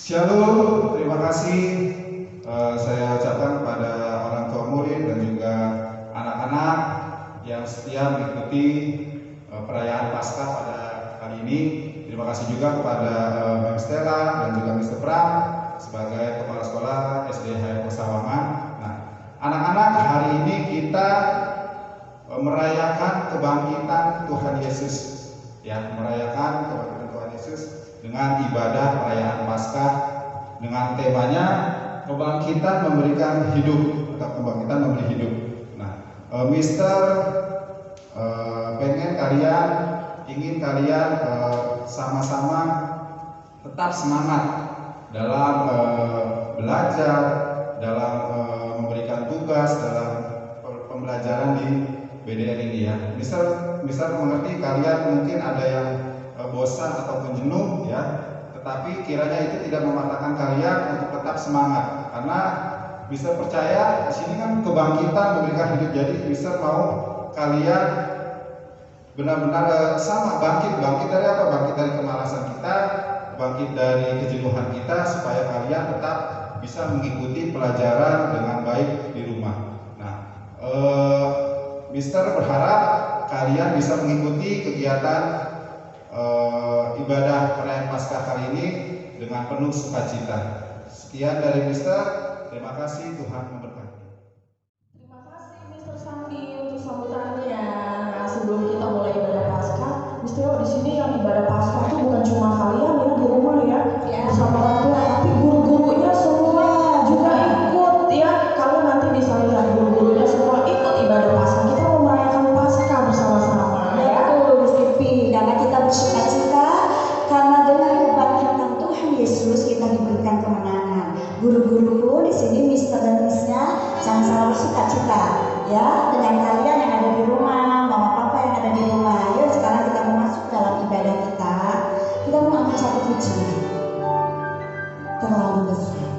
Shalom, terima kasih saya ucapkan kepada orang tua murid dan juga anak-anak yang setia mengikuti perayaan Paskah pada kali ini. Terima kasih juga kepada Mem Stella dan juga Mr. Pram sebagai kepala sekolah SD HFO Sawangan. Nah, anak-anak, hari ini kita merayakan kebangkitan Tuhan Yesus, ya, merayakan kebangkitan Tuhan Yesus dengan ibadah perayaan Paskah dengan temanya kebangkitan memberikan hidup atau kebangkitan memberi hidup. Nah, Mister ingin kalian sama-sama tetap semangat dalam belajar, dalam memberikan tugas, dalam pembelajaran di BDR ini, ya. Mister mengerti kalian mungkin ada yang bosan ataupun jenuh, ya, tetapi kiranya itu tidak mematahkan kalian untuk tetap semangat, karena Mister percaya di sini kan kebangkitan memberikan hidup. Jadi Mister mau kalian benar-benar sama bangkit dari apa? Bangkit dari kemalasan kita, bangkit dari kejenuhan kita, supaya kalian tetap bisa mengikuti pelajaran dengan baik di rumah. Nah, Mister berharap kalian bisa mengikuti kegiatan ibadah perayaan Paskah kali ini dengan penuh sukacita. Sekian dari Mister. Terima kasih, Tuhan memberkati. Terima kasih Mister Sandi untuk sambutannya. Nah, sebelum kita mulai ibadah Paskah, Mister, di sini yang ibadah Paskah itu bukan cuma kalian ya di rumah, ya, bersama orang tua, tapi guru-gurunya semua juga ikut, ya. Kalau nanti bisa lihat guru-gurunya semua ikut ibadah Paskah, kita mau merayakan Paskah bersama-sama, ya. Betul, Miss Pipi, karena kita bersukacita karena dengan kebangkitan Tuhan Yesus kita diberikan kemenangan. Guru-guru pun di sini Mister dan Missnya sama-sama bersukacita, ya, dengan kalian yang ada di rumah, mama papa yang ada di rumah. Yuk sekarang kita mau masuk dalam ibadah kita. Kita mau angkat satu puji terlalu besar.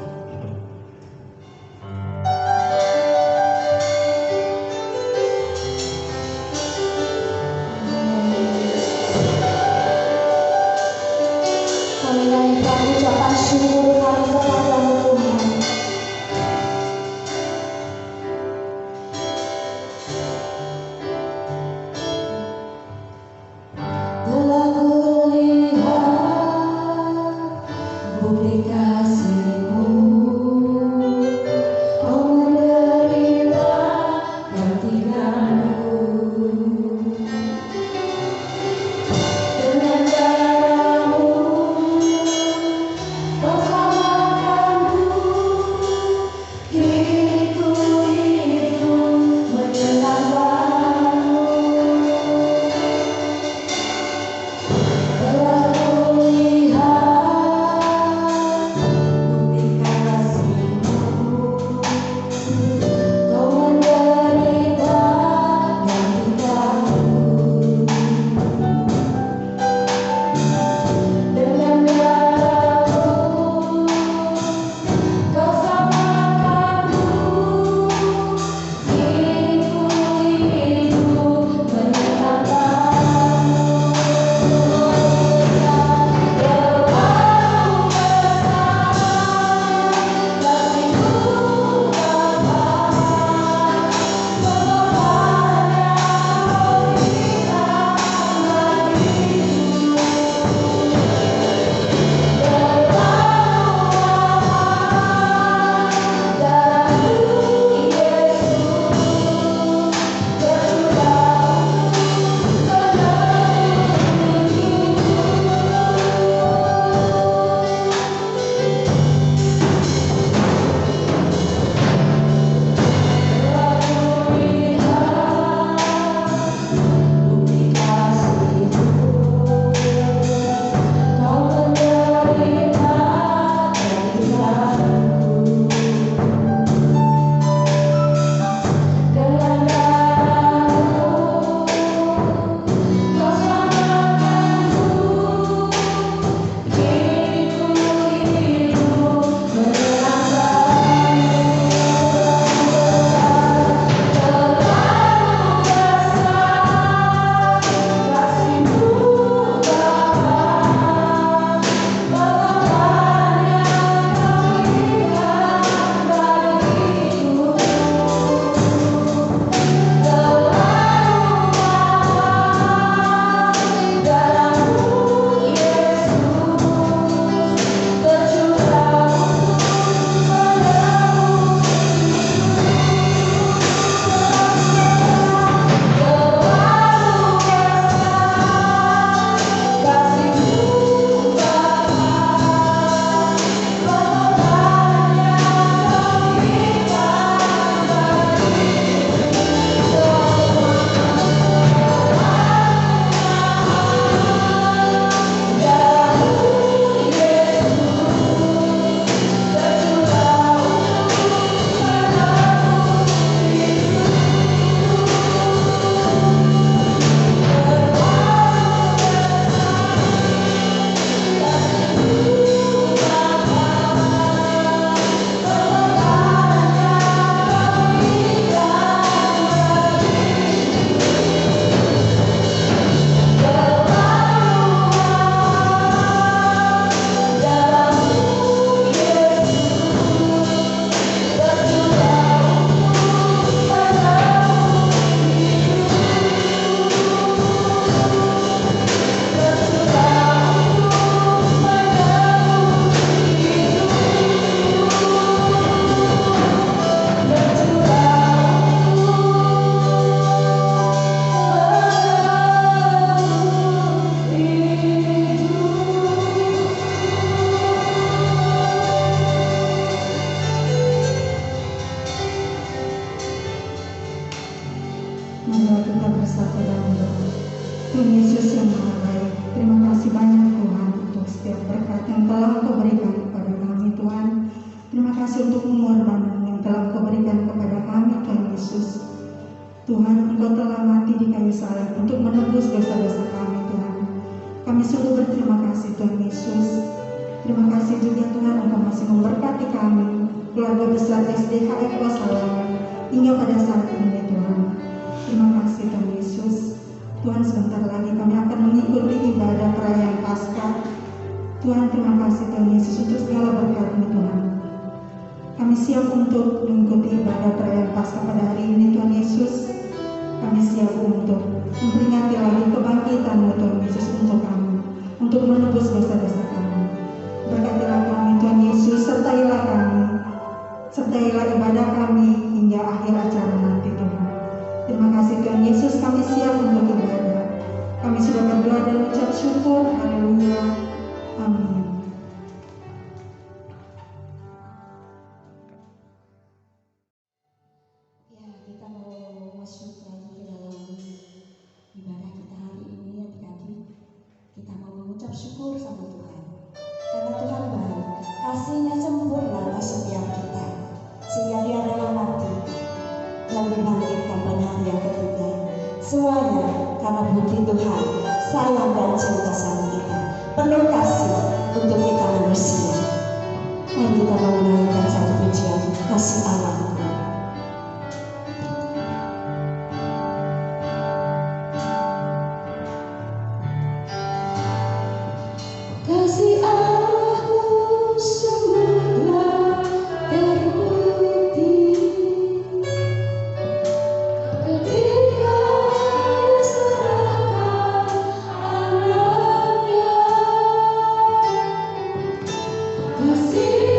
Kami naikkan ucapan syukur kami kepadamu Tuhan. Marilah kita bersatu dalam doa. Tuhan Yesus yang Maha Baik, terima kasih banyak Tuhan untuk setiap berkat yang telah Engkau berikan kepada kami Tuhan. Terima kasih untuk pengorbanan yang telah Engkau berikan kepada kami Tuhan Yesus. Tuhan, Engkau telah mati di kayu salib untuk menebus dosa-dosa kami Tuhan. Kami sungguh berterima kasih Tuhan Yesus. Terima kasih juga Tuhan Engkau masih memberkati kami, keluarga besar SDHF Wasalam, hingga pada saat ini Tuhan. Terima kasih Tuhan Yesus. Tuhan, sebentar lagi kami akan mengikuti ibadah perayaan Paskah. Tuhan, terima kasih Tuhan Yesus untuk segala berkat-Mu Tuhan. Kami siap untuk mengikuti ibadah perayaan Paskah pada hari ini Tuhan Yesus. Kami siap untuk memperingati lagi kebangkitan-Mu Tuhan Yesus untuk kami, untuk menebus dosa-dosa kami. Berkatilah kami Tuhan Yesus, sertailah kami, sertailah ibadah kami hingga akhir acara nanti Tuhan. Terima kasih Tuhan Yesus, kami siap untuk ibadah. Kami sudah berdoa dan ucap syukur. Haleluya. Amin. Ya, kita mau masuk lagi ke dalam ibadah kita hari ini adik-adik. Kita mau mengucap syukur sama Tuhan. Karena Tuhan baik, kasih-Nya sempurna atas setiap kita. Sehingga Dia rela mati dan dibangkitkan pada hari yang ketiga. Semuanya karena bukti Tuhan sayang dan cinta sama kita, penuh kasih untuk kita manusia. Mari kita menyanyikan satu pujian kasih Allah. Kasih Allahku sungguhlah terbukti ketika Dia serahkan anaknya. Kasih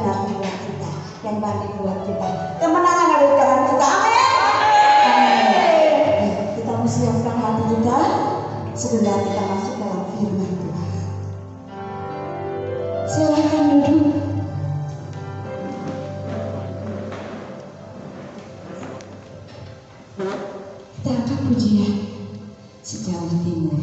berarti buat kita, yang baik buat kita. Kemenangan ada di tangan kita. Amin. Amin. Kita mempersiapkan hati kita sebelum kita masuk dalam firman Tuhan. Silakan duduk. Kita angkat pujian sejauh timur.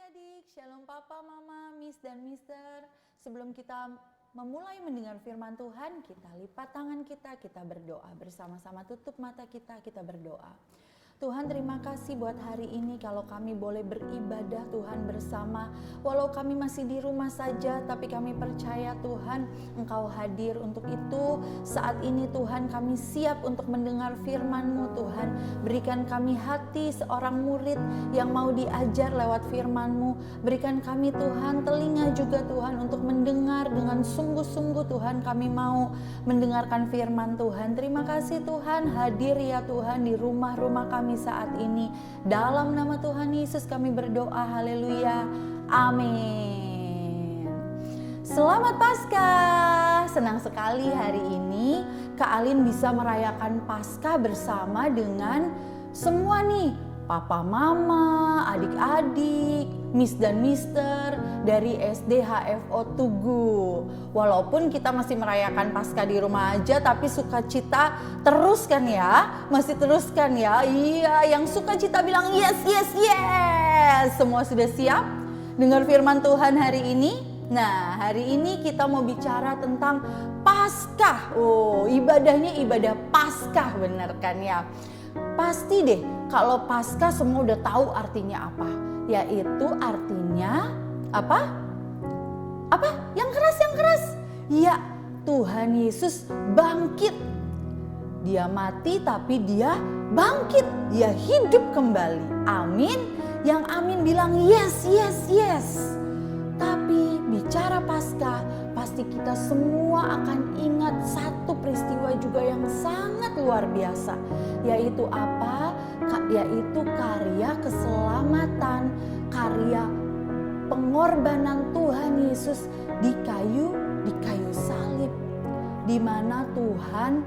adik-adik, shalom papa, mama, miss dan mister. Sebelum kita memulai mendengar firman Tuhan, kita lipat tangan kita berdoa bersama-sama. Tutup mata kita berdoa. Tuhan, terima kasih buat hari ini kalau kami boleh beribadah Tuhan bersama. Walau kami masih di rumah saja, tapi kami percaya Tuhan Engkau hadir. Untuk itu saat ini Tuhan kami siap untuk mendengar firman-Mu Tuhan. Berikan kami hati seorang murid yang mau diajar lewat firman-Mu. Berikan kami Tuhan telinga juga Tuhan untuk mendengar dengan sungguh-sungguh Tuhan. Kami mau mendengarkan firman Tuhan. Terima kasih Tuhan, hadir ya Tuhan di rumah-rumah kami saat ini. Dalam nama Tuhan Yesus kami berdoa, haleluya, amin. Selamat Paskah. Senang sekali hari ini Kak Alin bisa merayakan Paskah bersama dengan semua nih, papa mama, adik-adik, miss dan mister dari SD HFO Tugu. Walaupun kita masih merayakan Paskah di rumah aja, tapi sukacita terus kan ya? Masih terus kan ya? Iya, yang sukacita bilang yes, yes, yes. Semua sudah siap dengar firman Tuhan hari ini? Nah, hari ini kita mau bicara tentang Paskah. Oh, ibadahnya ibadah Paskah, bener kan ya? Pasti deh kalau Paskah semua udah tahu artinya apa. Yaitu artinya apa? Apa? Yang keras. Ya, Tuhan Yesus bangkit. Dia mati tapi dia bangkit. Dia hidup kembali. Amin. Yang amin bilang yes, yes, yes. Tapi bicara Paskah, pasti kita semua akan ingat satu peristiwa juga yang sangat luar biasa. Yaitu apa? Yaitu karya keselamatan, karya pengorbanan Tuhan Yesus di kayu salib. Di mana Tuhan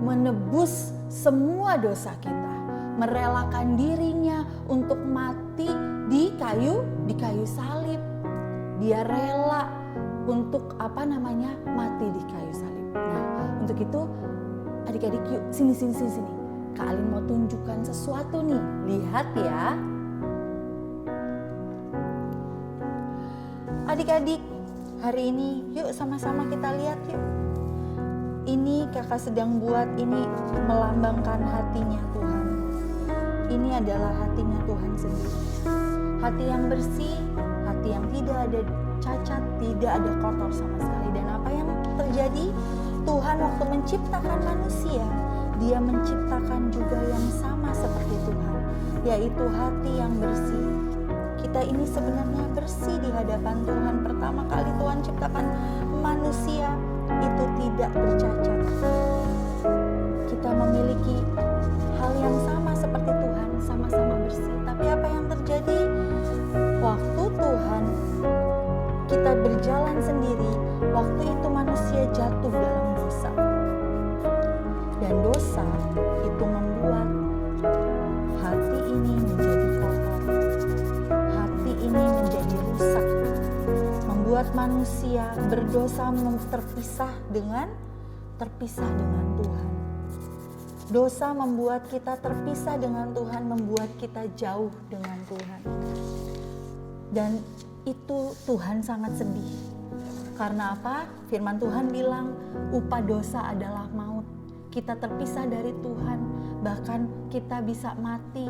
menebus semua dosa kita, merelakan dirinya untuk mati di kayu salib. Dia rela untuk mati di kayu salib. Nah, untuk itu adik-adik yuk sini. Kak Alin mau tunjukkan sesuatu nih. Lihat ya. Adik-adik, hari ini yuk sama-sama kita lihat yuk. Ini kakak sedang buat ini melambangkan hatinya Tuhan. Ini adalah hatinya Tuhan sendiri. Hati yang bersih, hati yang tidak ada cacat, tidak ada kotor sama sekali. Dan apa yang terjadi? Tuhan waktu menciptakan manusia, Dia menciptakan juga yang sama seperti Tuhan, yaitu hati yang bersih. Kita ini sebenarnya bersih di hadapan Tuhan. Pertama kali Tuhan ciptakan manusia itu tidak bercacat. Kita memiliki hal yang sama seperti Tuhan, sama-sama bersih. Tapi apa yang terjadi? Waktu Tuhan kita berjalan sendiri, waktu itu manusia jatuh dalam dosa. Dan dosa itu membuat hati ini menjadi kotor. Hati ini menjadi rusak. Membuat manusia berdosa terpisah dengan Tuhan. Dosa membuat kita terpisah dengan Tuhan, membuat kita jauh dengan Tuhan. Dan itu Tuhan sangat sedih. Karena apa? Firman Tuhan bilang upah dosa adalah maut. Kita terpisah dari Tuhan, bahkan kita bisa mati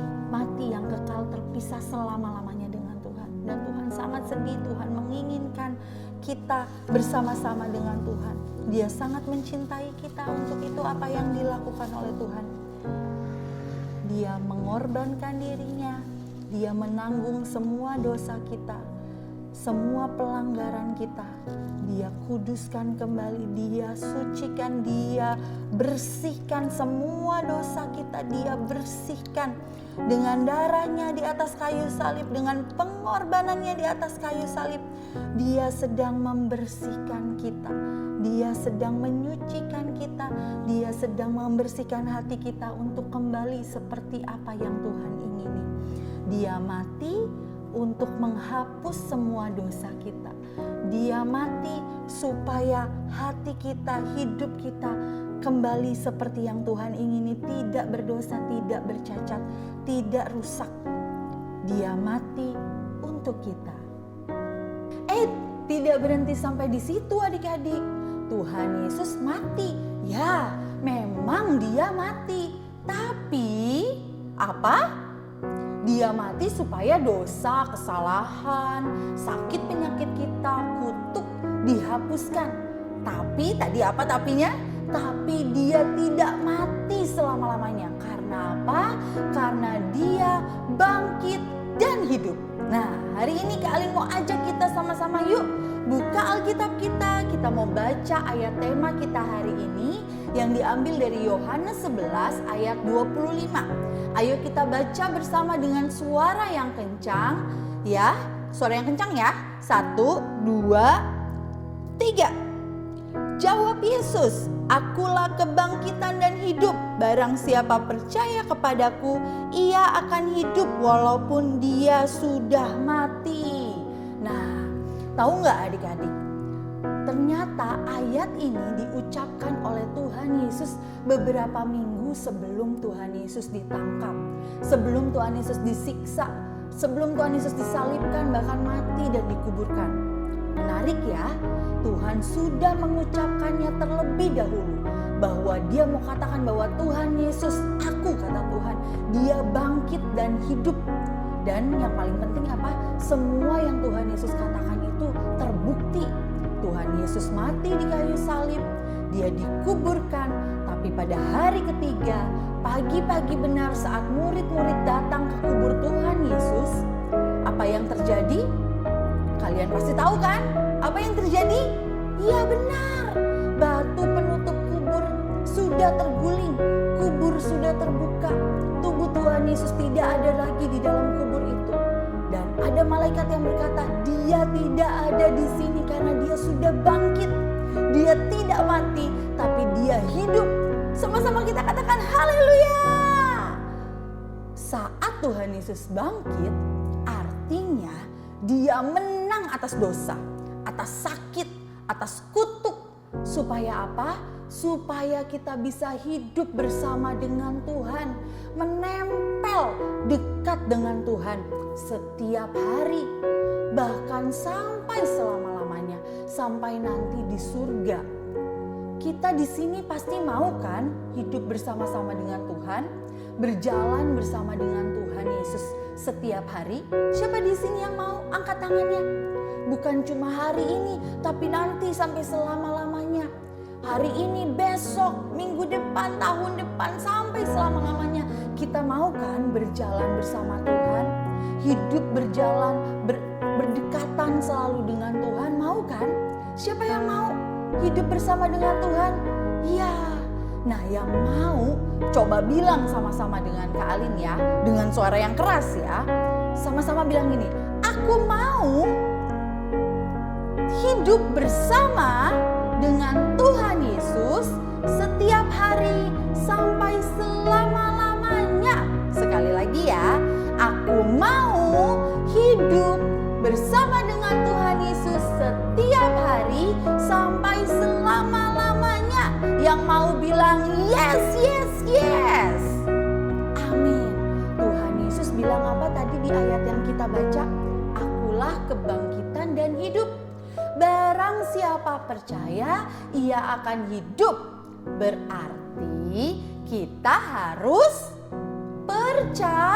yang kekal, terpisah selama-lamanya dengan Tuhan. Dan Tuhan sangat sedih. Tuhan menginginkan kita bersama-sama dengan Tuhan. Dia sangat mencintai kita. Untuk itu apa yang dilakukan oleh Tuhan? Dia mengorbankan dirinya. Dia menanggung semua dosa kita, semua pelanggaran kita. Dia kuduskan kembali, Dia sucikan, Dia bersihkan semua dosa kita. Dia bersihkan dengan darahnya di atas kayu salib, dengan pengorbanannya di atas kayu salib. Dia sedang membersihkan kita. Dia sedang menyucikan kita. Dia sedang membersihkan hati kita untuk kembali seperti apa yang Tuhan ingini. Dia mati untuk menghapus semua dosa kita. Dia mati supaya hati kita, hidup kita kembali seperti yang Tuhan ingini, tidak berdosa, tidak bercacat, tidak rusak. Dia mati untuk kita. Tidak berhenti sampai di situ adik-adik. Tuhan Yesus mati. Ya, memang dia mati. Tapi apa? Dia mati supaya dosa, kesalahan, sakit penyakit kita, kutuk dihapuskan. Tapi tadi apa tapinya? Tapi dia tidak mati selama-lamanya. Karena apa? Karena dia bangkit dan hidup. Nah, hari ini Kak Alin mau ajak kita sama-sama yuk buka Alkitab kita. Kita mau baca ayat tema kita hari ini yang diambil dari Yohanes 11 ayat 25. Ayo kita baca bersama dengan suara yang kencang ya. Suara yang kencang ya. 1, 2, 3. Jawab Yesus, "Akulah kebangkitan dan hidup. Barang siapa percaya kepadaku, ia akan hidup walaupun dia sudah mati." Nah, tahu nggak adik-adik? Ternyata ayat ini diucapkan oleh Tuhan Yesus beberapa minggu sebelum Tuhan Yesus ditangkap, sebelum Tuhan Yesus disiksa, sebelum Tuhan Yesus disalibkan, bahkan mati dan dikuburkan. Menarik ya, Tuhan sudah mengucapkannya terlebih dahulu bahwa dia mau katakan bahwa Tuhan Yesus, aku kata Tuhan, dia bangkit dan hidup. Dan yang paling penting apa? Semua yang Tuhan Yesus katakan itu terbukti. Tuhan Yesus mati di kayu salib, dia dikuburkan, tapi pada hari ketiga, pagi-pagi benar saat murid-murid datang ke kubur Tuhan Yesus, apa yang terjadi? Kalian pasti tahu kan? Apa yang terjadi? Iya benar, batu penutup kubur sudah terguling, kubur sudah terbuka, tubuh Tuhan Yesus tidak ada lagi di dalam kubur itu. Dan ada malaikat yang berkata, dia tidak ada di sini karena dia sudah bangkit. Dia tidak mati, tapi dia hidup. Sama-sama kita katakan haleluya. Saat Tuhan Yesus bangkit, artinya dia menang atas dosa, atas sakit, atas kutuk. Supaya apa? Supaya kita bisa hidup bersama dengan Tuhan, menempel dekat dengan Tuhan setiap hari, bahkan sampai selama-lamanya, sampai nanti di surga. Kita di sini pasti mau kan hidup bersama-sama dengan Tuhan, berjalan bersama dengan Tuhan Yesus setiap hari? Siapa di sini yang mau? Angkat tangannya. Bukan cuma hari ini, tapi nanti sampai selama-lamanya. Hari ini, besok, minggu depan, tahun depan, sampai selama-lamanya. Kita mau kan berjalan bersama Tuhan? Hidup berjalan, berdekatan selalu dengan Tuhan, mau kan? Siapa yang mau hidup bersama dengan Tuhan? Ya. Nah, yang mau coba bilang sama-sama dengan Kak Alin ya, dengan suara yang keras ya. Sama-sama bilang gini, aku mau hidup bersama dengan Tuhan Yesus setiap hari sampai selama-lamanya. Sekali lagi ya, aku mau hidup bersama dengan Tuhan Yesus setiap hari sampai selama-lamanya. Yang mau bilang yes, yes, yes. Amin. Tuhan Yesus bilang apa tadi di ayat yang kita baca? Akulah kebangkitan dan hidup. Barang siapa percaya, ia akan hidup. Berarti kita harus percaya.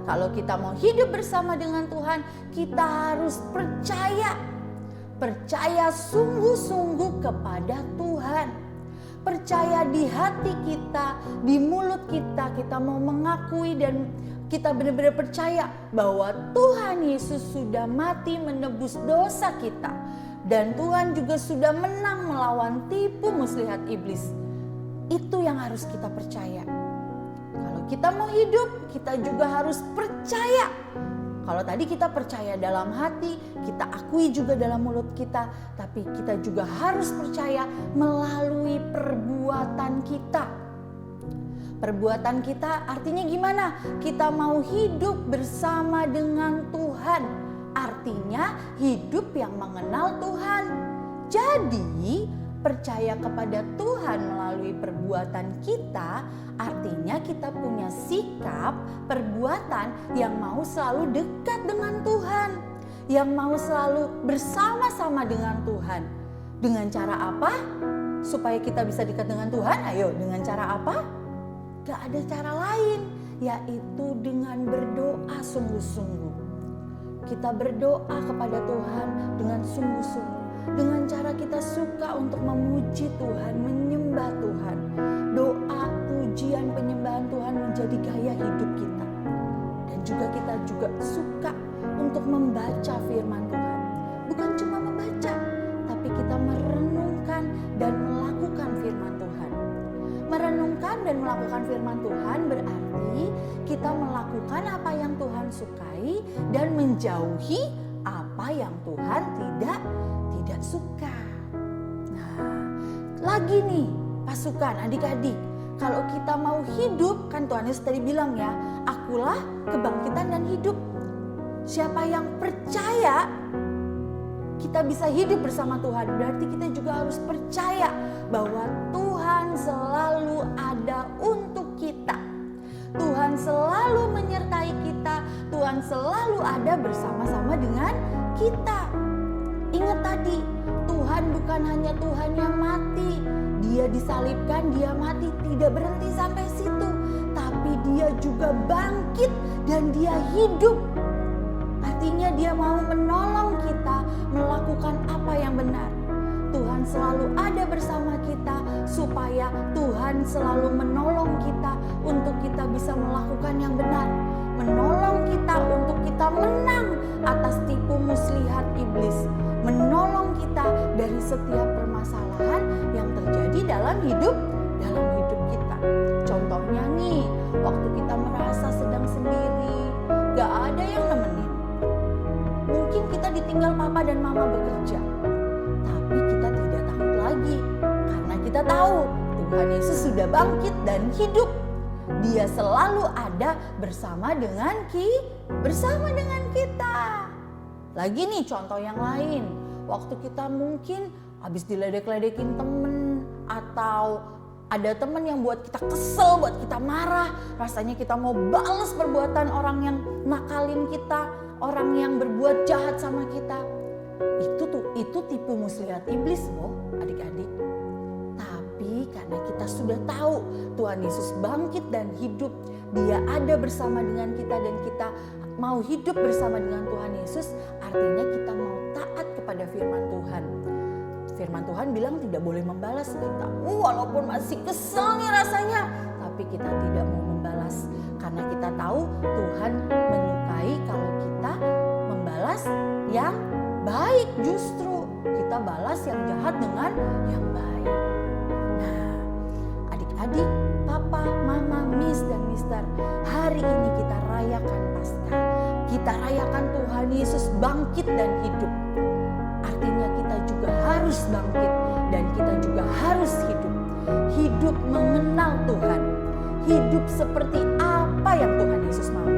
Kalau kita mau hidup bersama dengan Tuhan, kita harus percaya. Percaya sungguh-sungguh kepada Tuhan. Percaya di hati kita, di mulut kita, kita mau mengakui dan kita benar-benar percaya bahwa Tuhan Yesus sudah mati menebus dosa kita. Dan Tuhan juga sudah menang melawan tipu muslihat iblis. Itu yang harus kita percaya. Kalau kita mau hidup, kita juga harus percaya. Kalau tadi kita percaya dalam hati, kita akui juga dalam mulut kita, tapi kita juga harus percaya melalui perbuatan kita. Perbuatan kita artinya gimana? Kita mau hidup bersama dengan Tuhan. Artinya hidup yang mengenal Tuhan. Jadi percaya kepada Tuhan melalui perbuatan kita, artinya kita punya sikap, perbuatan yang mau selalu dekat dengan Tuhan, yang mau selalu bersama-sama dengan Tuhan. Dengan cara apa? Supaya kita bisa dekat dengan Tuhan, ayo dengan cara apa? Gak ada cara lain, yaitu dengan berdoa sungguh-sungguh. Kita berdoa kepada Tuhan dengan sungguh-sungguh. Dengan cara kita suka untuk memuji Tuhan, menyembah Tuhan. Doa, pujian, penyembahan Tuhan menjadi gaya hidup kita. Dan juga kita juga suka untuk membaca firman Tuhan. Bukan cuma membaca, tapi kita merenungkan dan melakukan firman Tuhan. Merenungkan dan melakukan firman Tuhan berarti kita melakukan apa yang Tuhan sukai dan menjauhi apa yang Tuhan tidak suka. Nah, lagi nih pasukan adik-adik, kalau kita mau hidup, kan Tuhan Yesus tadi bilang ya, akulah kebangkitan dan hidup. Siapa yang percaya kita bisa hidup bersama Tuhan, berarti kita juga harus percaya bahwa Tuhan selalu ada untuk kita. Tuhan selalu menyertai kita, Tuhan selalu ada bersama-sama dengan kita. Ingat tadi, Tuhan bukan hanya Tuhan yang mati. Dia disalibkan, dia mati, tidak berhenti sampai situ. Tapi dia juga bangkit dan dia hidup. Artinya dia mau menolong kita melakukan apa yang benar. Tuhan selalu ada bersama kita supaya Tuhan selalu menolong kita untuk kita bisa melakukan yang benar. Menolong kita untuk kita menang atas tipu muslihat iblis. Menolong kita dari setiap permasalahan yang terjadi dalam hidup kita. Contohnya nih, waktu kita merasa sedang sendiri, gak ada yang nemenin. Mungkin kita ditinggal papa dan mama bekerja, tapi kita tidak takut lagi karena kita tahu Tuhan Yesus sudah bangkit dan hidup. Dia selalu ada bersama dengan kita. Lagi nih contoh yang lain, waktu kita mungkin habis diledek-ledekin temen, atau ada temen yang buat kita kesel, buat kita marah, rasanya kita mau balas perbuatan orang yang nakalin kita, orang yang berbuat jahat sama kita. Itu tipu muslihat iblis loh adik-adik. Tapi karena kita sudah tahu Tuhan Yesus bangkit dan hidup, Dia ada bersama dengan kita dan kita mau hidup bersama dengan Tuhan Yesus, artinya kita mau taat kepada firman Tuhan. Firman Tuhan bilang tidak boleh membalas kita. Walaupun masih kesel nih rasanya, tapi kita tidak mau membalas. Karena kita tahu Tuhan menyukai kalau kita membalas yang baik, justru kita balas yang jahat dengan yang baik. Nah, adik-adik, papa, mama, miss dan mister, hari ini kita rayakan Paskah. Kita rayakan Tuhan Yesus bangkit dan hidup. Artinya kita juga harus bangkit dan kita juga harus hidup. Hidup mengenal Tuhan. Hidup seperti apa yang Tuhan Yesus mau.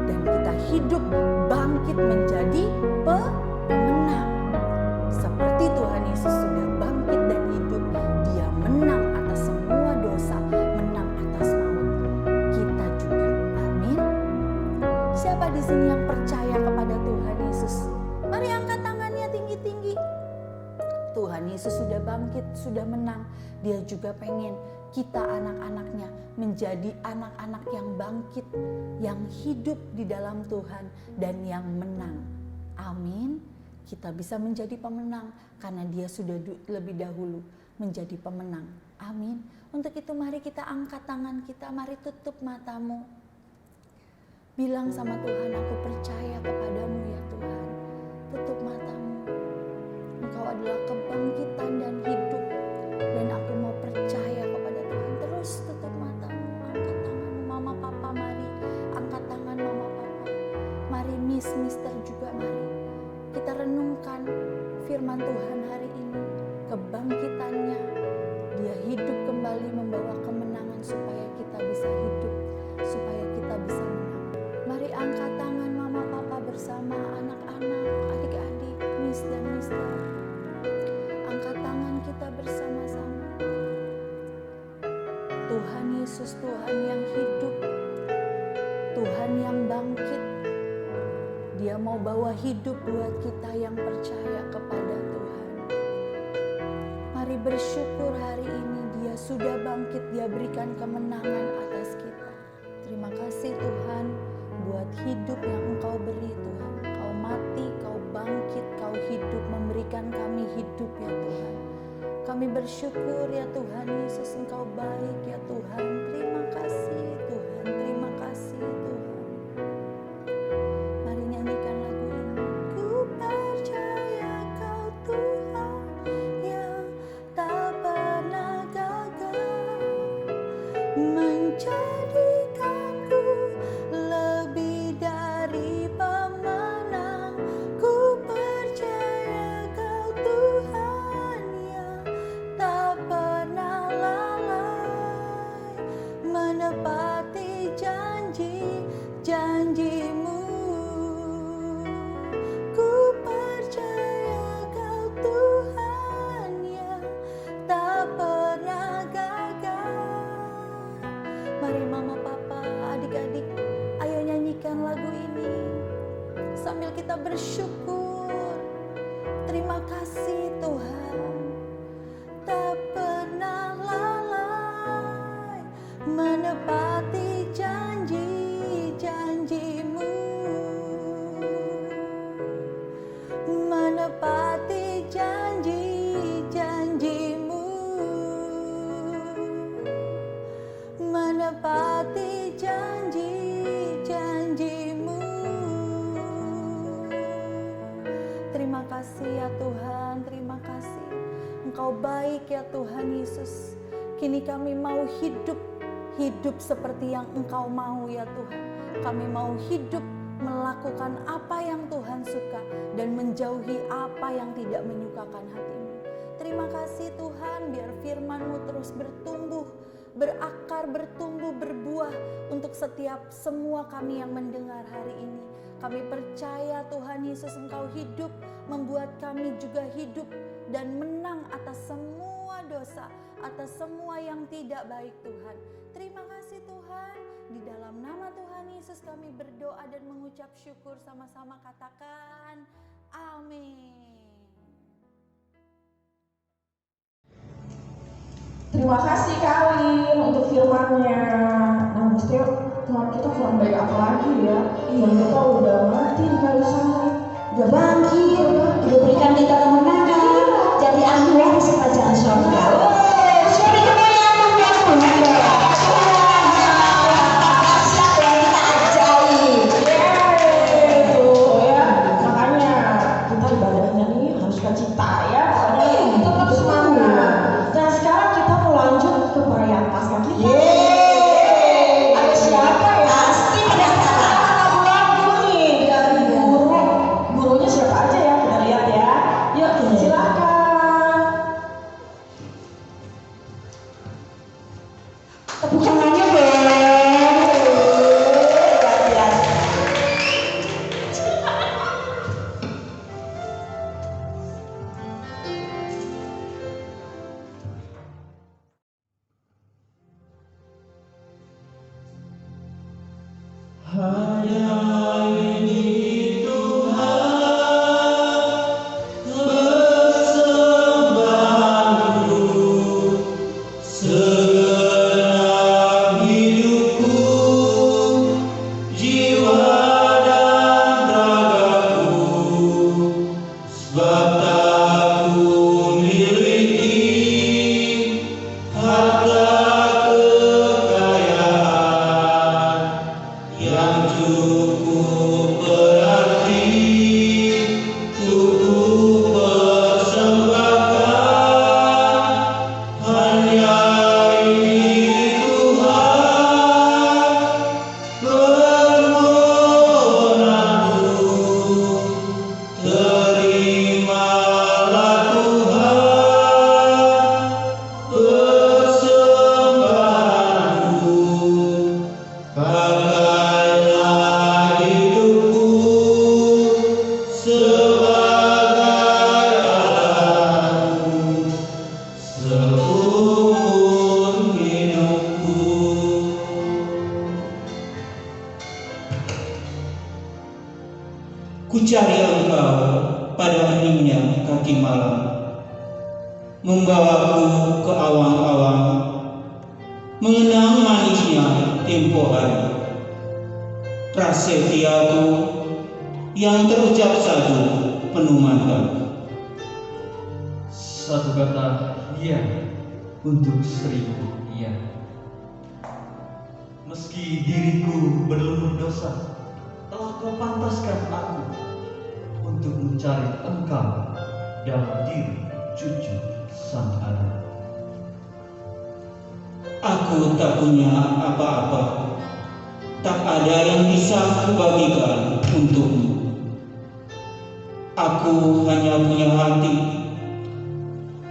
Dan kita hidup bangkit menjadi pemenang. Seperti Tuhan Yesus sudah bangkit dan hidup, Dia menang atas semua dosa, menang atas maut. Kita juga. Amin. Siapa di sini yang percaya kepada Tuhan Yesus? Mari angkat tangannya tinggi-tinggi. Tuhan Yesus sudah bangkit, sudah menang. Dia juga pengen kita anak-anaknya menjadi anak-anak yang bangkit, yang hidup di dalam Tuhan dan yang menang. Amin. Kita bisa menjadi pemenang karena Dia sudah lebih dahulu menjadi pemenang. Amin. Untuk itu mari kita angkat tangan kita, mari tutup matamu. Bilang sama Tuhan, aku percaya kepadamu ya Tuhan. Tutup matamu. Engkau adalah kebangkitan dan hidup. Dan aku mau percaya kepada Tuhan. Terus tutup matamu. Angkat tanganmu, mama papa mari. Angkat tangan mama papa. Mari mister juga mari. Kita renungkan firman Tuhan hari ini. Kebangkitannya. Dia hidup kembali membawa kemenangan supaya kita bisa hidup. Supaya kita bisa menang. Mari angkat tangan mama papa bersama anak-anak, adik-adik, miss dan mister. Angkat tangan kita bersama Yesus Tuhan yang hidup, Tuhan yang bangkit. Dia mau bawa hidup buat kita yang percaya kepada Tuhan. Mari bersyukur hari ini Dia sudah bangkit, Dia berikan kemenangan atas kita. Terima kasih Tuhan buat hidup yang Engkau beri Tuhan. Kau mati, Kau bangkit, Kau hidup, memberikan kami hidup ya Tuhan. Kami bersyukur ya Tuhan Yesus, Engkau baik ya Tuhan. Terima kasih Tuhan, terima kasih Tuhan. Mari nyanyikan lagu ini. Ku percaya Kau Tuhan yang tak pernah gagal, menjadikanku lebih dari pemenang. Ku percaya Kau Tuhan yang tak pernah lalai, menepati janji-janji-Mu. Ku percaya Kau Tuhan yang tak pernah gagal. Mari mama, papa, adik-adik, ayo nyanyikan lagu ini sambil kita bersyukur. Terima kasih Tuhan, tak pernah lalai, menepati janji-janji-Mu, menepati janji-janji-Mu, menepati janji-janji-Mu. Terima kasih ya Tuhan, terima kasih. Engkau baik ya Tuhan Yesus. Kini kami mau hidup seperti yang Engkau mau ya Tuhan. Kami mau hidup melakukan apa yang Tuhan suka dan menjauhi apa yang tidak menyukakan hati-Mu. Terima kasih Tuhan, biar firman-Mu terus bertumbuh, berakar, bertumbuh, berbuah untuk setiap semua kami yang mendengar hari ini. Kami percaya Tuhan Yesus, Engkau hidup, membuat kami juga hidup dan menang atas semua dosa, atas semua yang tidak baik Tuhan. Terima kasih Tuhan, di dalam nama Tuhan Yesus kami berdoa dan mengucap syukur, sama-sama katakan amin. Terima kasih Kalin untuk firman-Nya. Nah, mesti Tuhan kita kurang baik apa lagi ya? Iya, kita udah mati di kayu salib, Udah bangkit, udah berikan kita kemenangan, jadi anugerah di kerajaan surga. Sudah kemuliaan yang Tuhan. Siapa yang kita ajaib? tuh ya. Makanya kita ibadahnya nih harus sukacita ya. Tetap semangat. Nah, sekarang kita mau lanjut ke perayaan Paskah kita. Ada siapa ya? Pasti pendaftaran. Lagu-lagu nih dari gurunya siapa aja ya, kita lihat ya. Yuk, silakan. Tepuk tangannya dong. Luar biasa. Terima indahnya kaki malam membawaku ke awang-awang, mengenang manisnya tempo hari. Prasetyaku yang terucap satu penuh mantap. Satu kata iya untuk 1000 iya. Meski diriku berlumur dosa, telah kau pantaskan aku untuk mencari engkau dalam diri cucu sang anak. Aku tak punya apa-apa, tak ada yang bisa kubagikan untukmu. Aku hanya punya hati,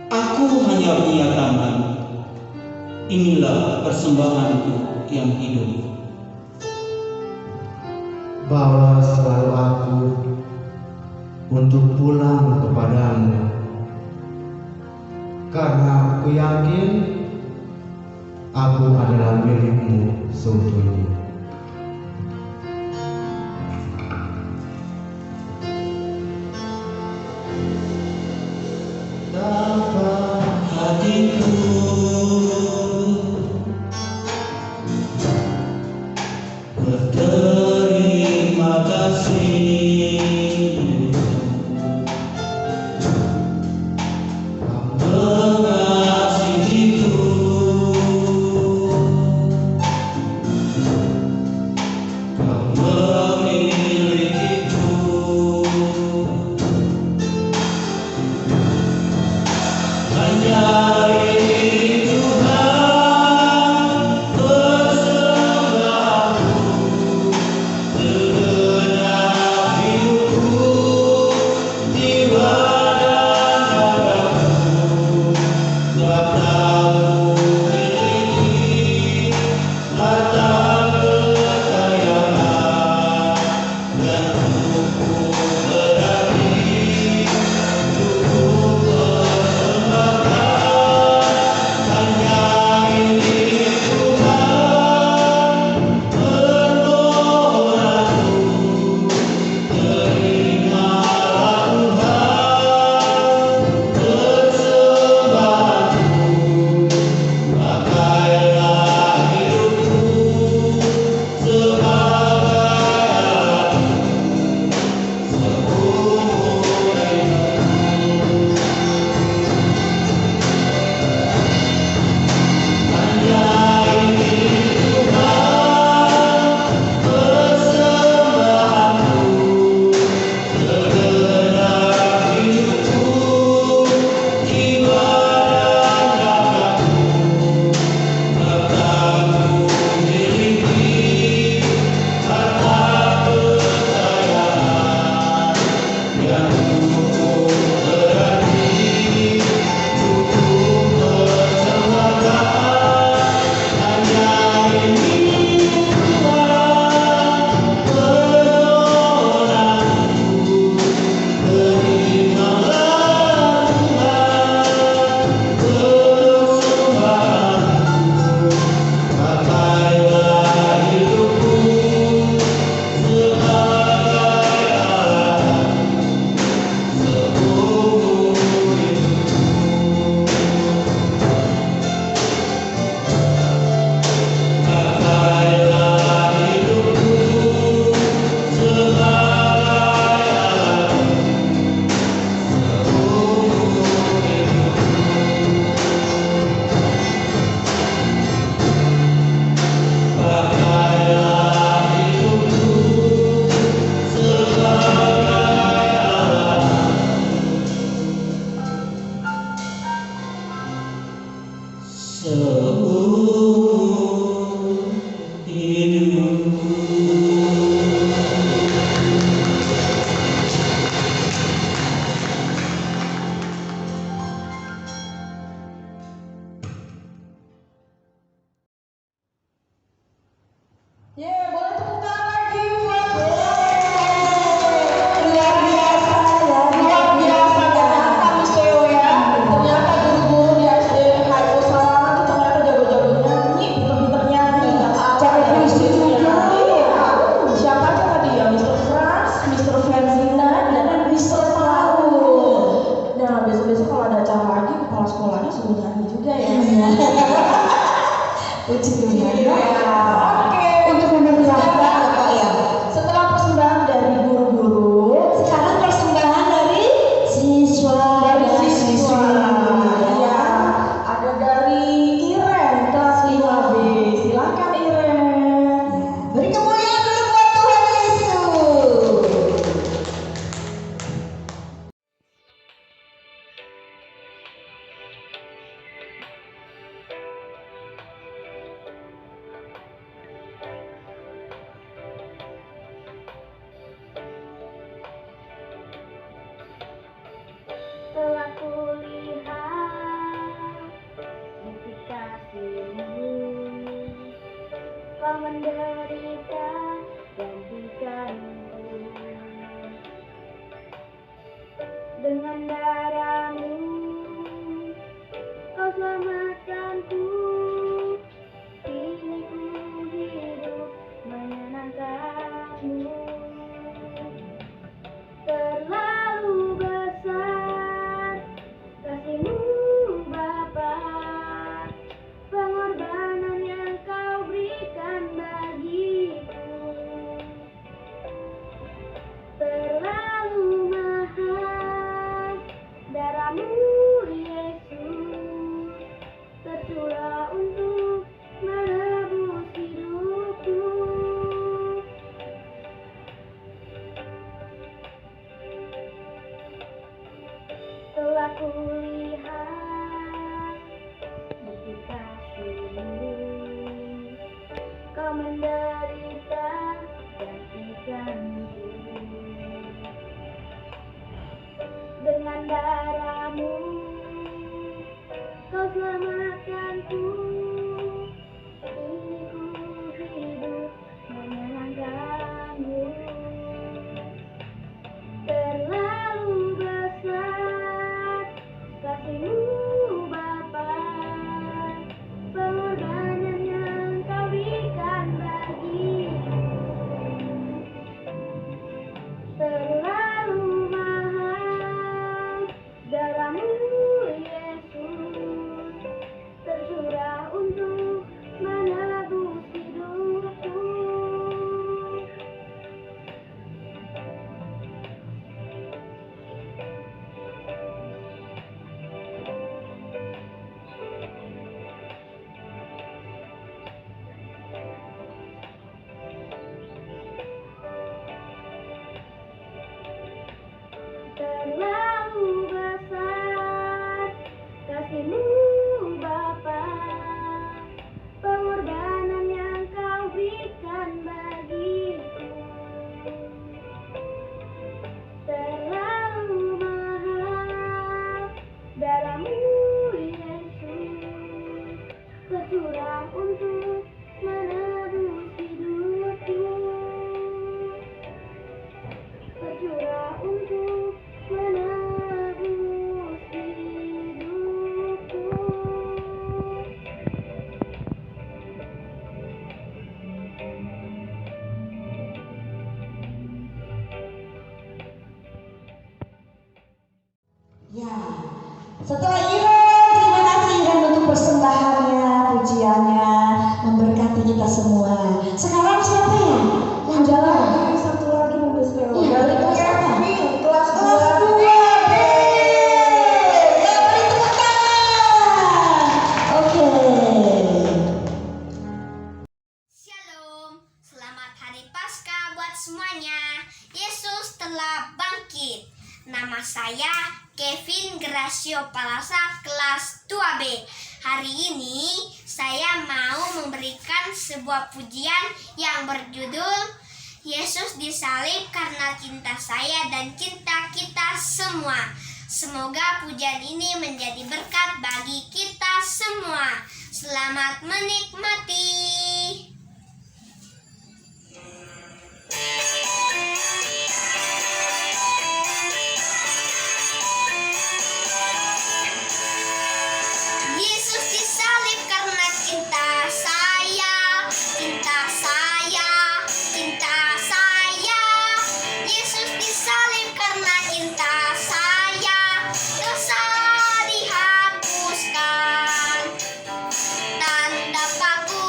aku hanya punya tangan. Inilah persembahanku yang hidup. Bawa selalu aku untuk pulang kepadamu, karena aku yakin aku adalah milikmu seutuhnya. Dapat hatiku berterima kasih mengasihiku, kau memilikiku. Hanya ini Tuhan persembahanku, segenap hidupku, jiwa dan ragaku, sertaku miliki harta kekayaan dan tubuhku berarti cukup persembahkan. Hanya ini Tuhan permohonanku, terimalah Tuhan persembahanku, pakailah hidupku sebagai alatmu seumur hidupku. Hanya ini Tuhan persembahanku, segenap hidupku, jiwa dan ragaku, hartaku miliki, harta kekayaan yang cukup berarti cukup persembahkan. Hanya ini Tuhan permohonanku, terimalah Tuhan persembahanku, pakailah hidupku sebagai alatmu seumur hidupku. Pakailah hidupku sebagai alatmu seumur hidupku. Pakailah hidupku sebagai alatmu seumur hidupku. Boleh tepuk tangan lagi buat luar biasa ternyata Miss Theo ya. Ternyata guru-guru di SD High Salah itu ternyata jago-jago nyanyi Puji Tuhan. Iya. Oke. Untuk mempersiapkan apa ya? Setelah persembahan dari guru-guru, Sekarang persembahan dari siswa dari dan siswa, siswi. ya, ada dari Iren kelas 5B. Silakan Iren. Beri kemuliaan dulu buat Tuhan Yesus. Telah kulihat bukti kasih-Mu, Kau menderita gantikanku. Dengan darah-Mu Kau selamatkanku. Kini ku hidup menyenangkan-Mu. Terlalu besar kasih-Mu Bapa, pengorbanan yang Kau berikan bagiku. Terlalu mahal darah-Mu Yesus, tercurah untuk menebus hidupku. Telah kulihat bukti kasih-Mu, Kau menderita gantikanku. Dengan darah-Mu Kau selamatkanku. Kini ku hidup menyenangkan-Mu. Terlalu besar kasih-Mu Bapa, pengorbanan yang Kau berikan bagiku. Terlalu mahal darah-Mu Yesus, tercurah untuk menebus hidupku. Terlalu besar kasih-Mu Bapa, pengorbanan yang Kau berikan bagiku. Terlalu mahal darah-Mu Yesus, tercurah untuk menebus hidupku. Tercurah untuk menebus hidupku. Ya, setelah Iren, terima kasih Iren untuk persembahannya, pujiannya, memberkati kita semua. Sekarang siapa ya? Ada lagi satu lagi Miss Leo. Iya, Dari kelas apa? Kevin, kelas Kelas 2B. 2B. Ya, beri tepuk tangan. Oke. Shalom, selamat hari Paskah buat semuanya. Yesus telah bangkit. Nama saya Kevin Gracio Palasa, kelas 2B. Hari ini saya mau memberikan sebuah pujian yang berjudul Yesus disalib karena cinta saya dan cinta kita semua. Semoga pujian ini menjadi berkat bagi kita semua. Selamat menikmati. Yesus disalib karena cinta saya, cinta saya, cinta saya. Yesus disalib karena cinta saya, dosa dihapuskan. Tanda paku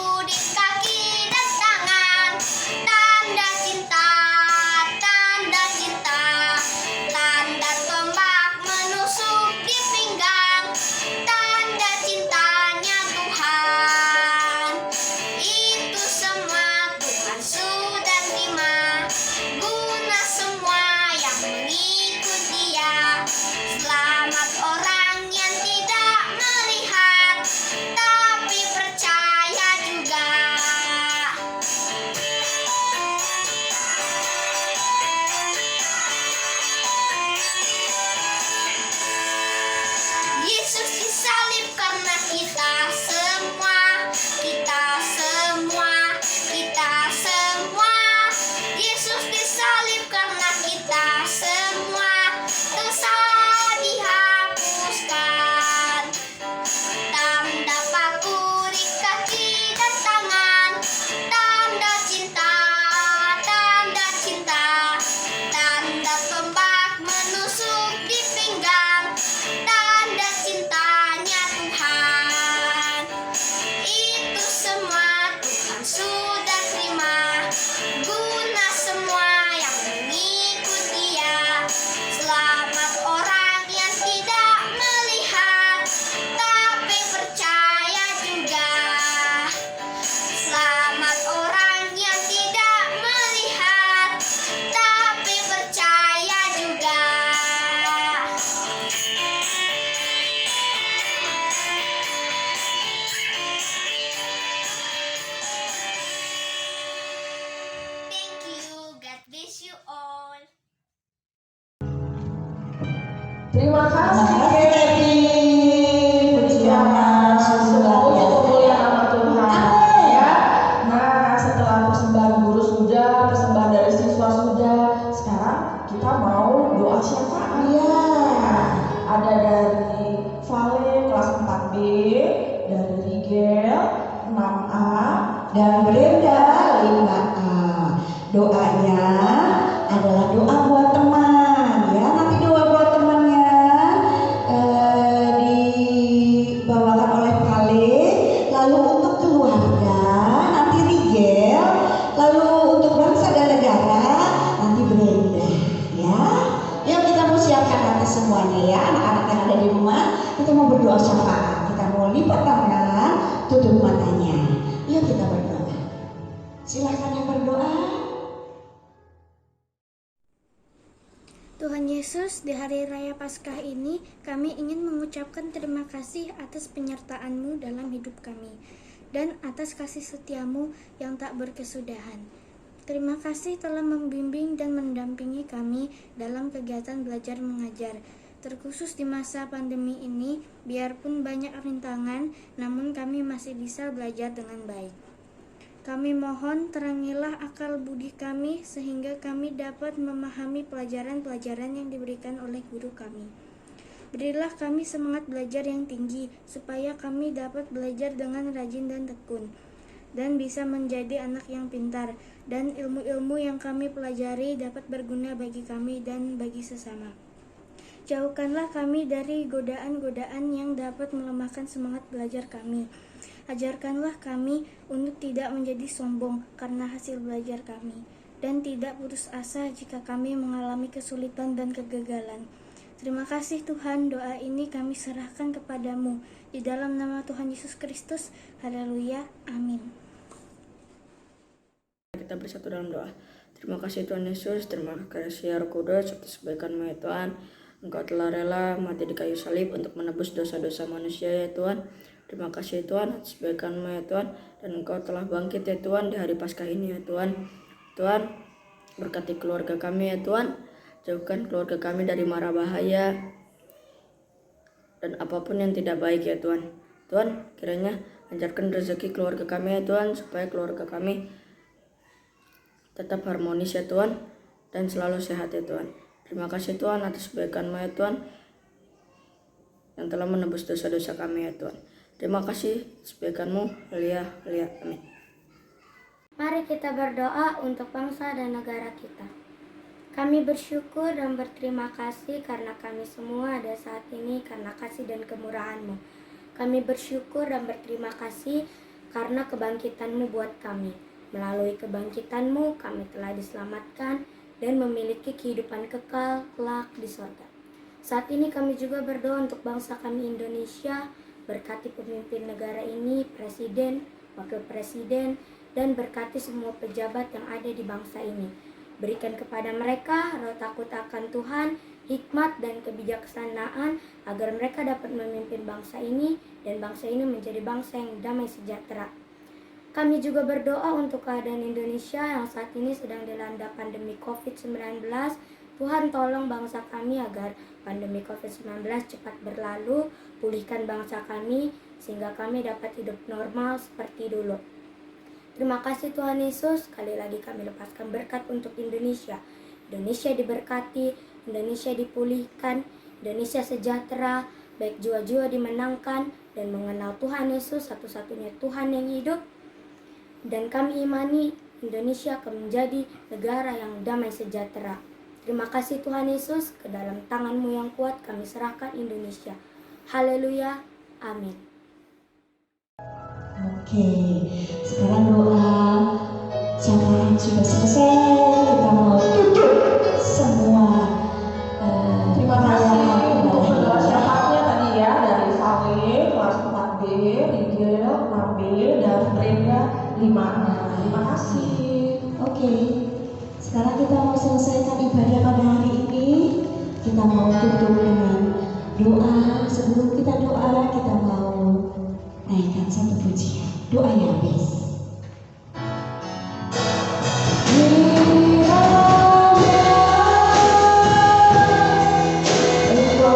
kasih Devi. Pujiannya sungguh luar Semoga biasa. mulia nama Tuhan. Amin. Ya. Nah, setelah persembahan guru sudah, persembahan dari siswa sudah, sekarang kita mau doa syafaat. Iya. Ada dari Vale kelas 4B, dari Rigel 6A, Dan Brenda 5A. Doanya adalah doa buat teman ya. Nanti doa buat temannya dibawakan oleh Vale. Lalu untuk keluarga nanti Rigel. Lalu untuk bangsa dan negara nanti Brenda ya. Yuk kita mau siapkan hati semuanya ya. Anak-anak yang ada di rumah kita mau berdoa syafaat. Kita mau lipat tangan, tutup matanya. Yuk kita berdoa. Silahkan yang berdoa. Tuhan Yesus, di hari raya Paskah ini kami ingin mengucapkan terima kasih atas penyertaan-Mu dalam hidup kami dan atas kasih setia-Mu yang tak berkesudahan. Terima kasih telah membimbing dan mendampingi kami dalam kegiatan belajar mengajar, terkhusus di masa pandemi ini. Biarpun banyak rintangan, namun kami masih bisa belajar dengan baik. Kami mohon terangilah akal budi kami sehingga kami dapat memahami pelajaran-pelajaran yang diberikan oleh guru kami. Berilah kami semangat belajar yang tinggi supaya kami dapat belajar dengan rajin dan tekun dan bisa menjadi anak yang pintar, dan ilmu-ilmu yang kami pelajari dapat berguna bagi kami dan bagi sesama. Jauhkanlah kami dari godaan-godaan yang dapat melemahkan semangat belajar kami. Ajarkanlah kami untuk tidak menjadi sombong karena hasil belajar kami, dan tidak putus asa jika kami mengalami kesulitan dan kegagalan. Terima kasih Tuhan, doa ini kami serahkan kepadamu. Di dalam nama Tuhan Yesus Kristus, haleluya, amin. Kita bersatu dalam doa. Terima kasih Tuhan Yesus, terima kasih Roh Kudus atas kebaikan-Mu ya Tuhan. Engkau telah rela mati di kayu salib untuk menebus dosa-dosa manusia ya Tuhan. Terima kasih Tuhan atas kebaikan-Mu ya Tuhan, dan Engkau telah bangkit ya Tuhan di hari Paskah ini ya Tuhan. Tuhan, berkati keluarga kami ya Tuhan. Jauhkan keluarga kami dari mara bahaya dan apapun yang tidak baik ya Tuhan. Tuhan, kiranya lancarkan rezeki keluarga kami ya Tuhan, supaya keluarga kami tetap harmonis ya Tuhan, dan selalu sehat ya Tuhan. Terima kasih Tuhan atas kebaikan-Mu ya Tuhan, yang telah menebus dosa-dosa kami ya Tuhan. Terima kasih atas kebaikan-Mu. Haleluya, haleluya, amin. Mari kita berdoa untuk bangsa dan negara kita. Kami bersyukur dan berterima kasih karena kami semua ada saat ini karena kasih dan kemurahan-Mu. Kami bersyukur dan berterima kasih karena kebangkitan-Mu buat kami. Melalui kebangkitan-Mu kami telah diselamatkan dan memiliki kehidupan kekal kelak di sorga. Saat ini kami juga berdoa untuk bangsa kami Indonesia. Berkati pemimpin negara ini, presiden, wakil presiden, dan berkati semua pejabat yang ada di bangsa ini. Berikan kepada mereka roh takut akan Tuhan, hikmat dan kebijaksanaan agar mereka dapat memimpin bangsa ini dan bangsa ini menjadi bangsa yang damai sejahtera. Kami juga berdoa untuk keadaan Indonesia yang saat ini sedang dilanda pandemi COVID-19. Tuhan tolong bangsa kami agar pandemi COVID-19 cepat berlalu, pulihkan bangsa kami sehingga kami dapat hidup normal seperti dulu. Terima kasih Tuhan Yesus, sekali lagi kami lepaskan berkat untuk Indonesia. Indonesia diberkati, Indonesia dipulihkan, Indonesia sejahtera, baik jiwa-jiwa dimenangkan dan mengenal Tuhan Yesus, satu-satunya Tuhan yang hidup. Dan kami imani Indonesia akan menjadi negara yang damai sejahtera. Terima kasih Tuhan Yesus, ke dalam tangan-Mu yang kuat kami serahkan Indonesia. Haleluya, amin. Oke, sekarang doa syafaat sudah selesai. Kita mau tutup semua. Terima kasih untuk berdoa syafaatnya tadi ya, dari Vale kelas 4B, Rigel 6B, dan Brenda 5A. Terima kasih. Oke, sekarang kita mau selesaikan ibadah pada hari ini. Kita mau tutup dengan doa. Sebelum kita doa, kita mau naikkan satu pujian. Doa yang habis. Engkau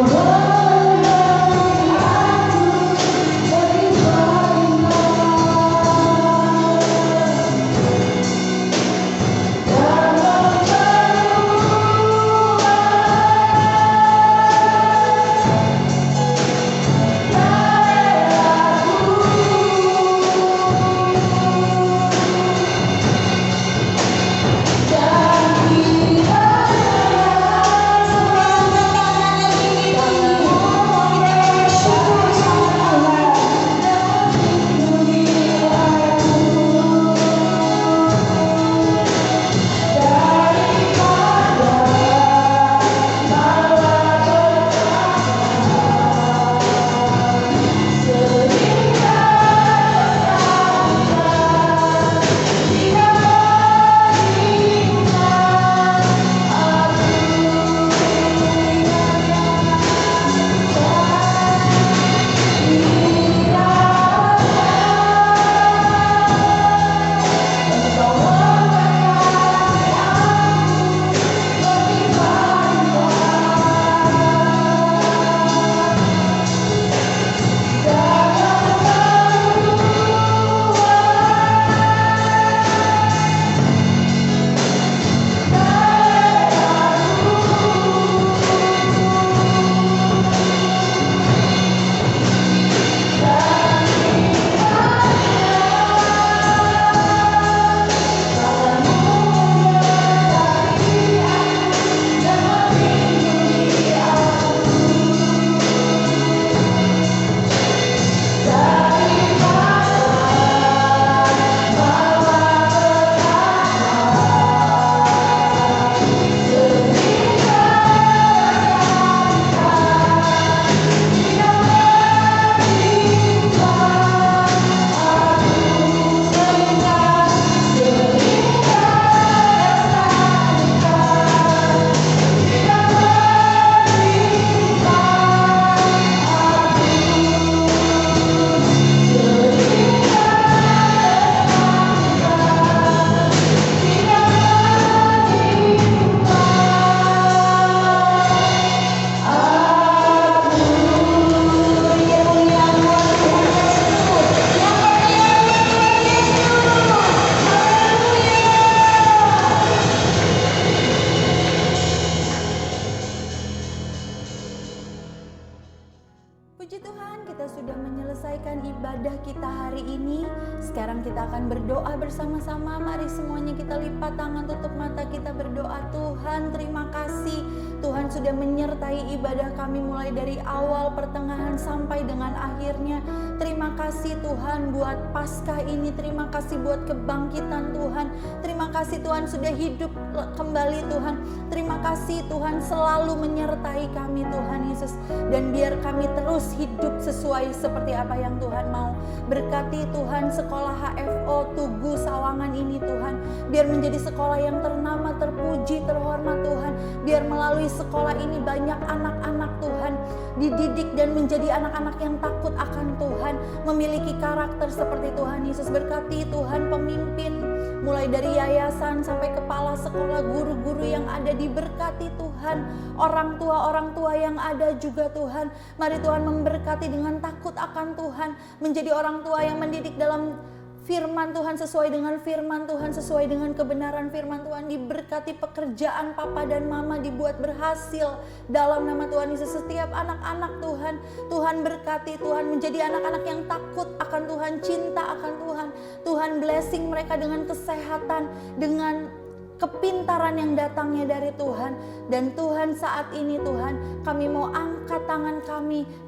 Puji Tuhan, kita sudah menyelesaikan ibadah kita hari ini. Sekarang kita akan berdoa bersama-sama. Mari semuanya kita lipat tangan, tutup mata, kita berdoa. Tuhan, terima kasih. Tuhan sudah menyertai ibadah kami mulai dari awal, pertengahan, sampai dengan akhirnya. Terima kasih Tuhan buat Paskah ini. Terima kasih buat kebangkitan Tuhan. Terima kasih Tuhan sudah hidup kembali Tuhan. Terima kasih Tuhan selalu menyertai kami Tuhan Yesus. Dan biar kami terus hidup sesuai seperti apa yang Tuhan mau. Berkati Tuhan sekolah HFO Tugu Sawangan ini Tuhan. Biar menjadi sekolah yang ternama, terpuji, terhormat Tuhan. Biar melalui sekolah ini banyak anak-anak Tuhan dididik dan menjadi anak-anak yang takut akan Tuhan. Memiliki karakter seperti Tuhan Yesus. Berkati Tuhan pemimpin mulai dari yayasan sampai kepala sekolah, guru-guru yang ada diberkati Tuhan. Orang tua yang ada juga Tuhan. Mari Tuhan memberkati dengan takut akan Tuhan. Menjadi orang tua yang mendidik dalam firman Tuhan, sesuai dengan firman Tuhan, sesuai dengan kebenaran firman Tuhan. Diberkati pekerjaan papa dan mama dibuat berhasil dalam nama Tuhan Yesus. Setiap anak-anak Tuhan, Tuhan berkati Tuhan menjadi anak-anak yang takut akan Tuhan, cinta akan Tuhan. Tuhan blessing mereka dengan kesehatan, dengan kepintaran yang datangnya dari Tuhan. Dan Tuhan saat ini Tuhan, kami mau angkat tangan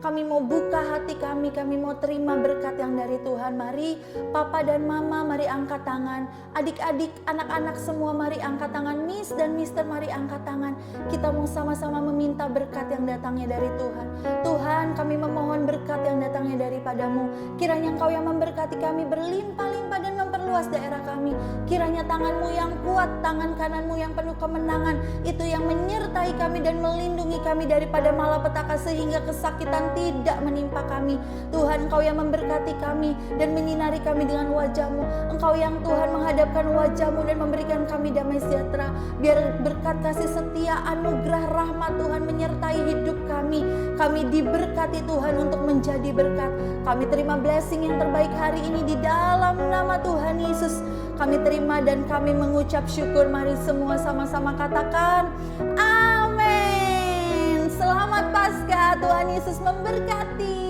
kami mau buka hati kami mau terima berkat yang dari Tuhan. Mari papa dan mama, mari angkat tangan. Adik-adik, anak-anak semua mari angkat tangan. Miss dan mister mari angkat tangan. Kita mau sama-sama meminta berkat yang datangnya dari Tuhan. Tuhan, kami memohon berkat yang datangnya daripadamu. Kiranya Engkau yang memberkati kami berlimpah-limpah dan memperluas daerah kami. Kiranya tangan-Mu yang kuat, tangan kananmu yang penuh kemenangan, itu yang menyertai kami dan melindungi kami daripada malapetaka sehingga kesakitan tidak menimpa kami. Tuhan, Engkau yang memberkati kami dan menyinari kami dengan wajah-Mu. Engkau yang Tuhan menghadapkan wajah-Mu dan memberikan kami damai sejahtera. Biar berkat kasih setia, anugerah, rahmat Tuhan menyertai hidup kami. Kami diberkati Tuhan untuk menjadi berkat. Kami terima blessing yang terbaik hari ini di dalam nama Tuhan Yesus. Kami terima dan kami mengucap syukur. Mari semua sama-sama katakan amin. Selamat Paskah, Tuhan Yesus memberkati.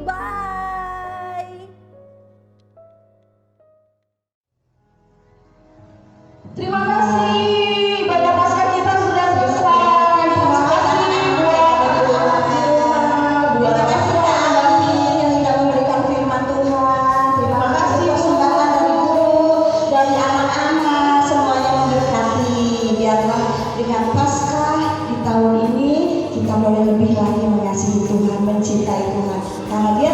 Bye. Terima kasih, ibadah Paskah kita sudah selesai. Terima kasih buat yang sudah memberikan firman Tuhan. Terima kasih persembahan dari guru, dari anak-anak, semuanya memberkati. Biarlah dengan Paskah di tahun ini kita boleh lebih lagi mengasihi Tuhan, mencintai Tuhan. Karena Dia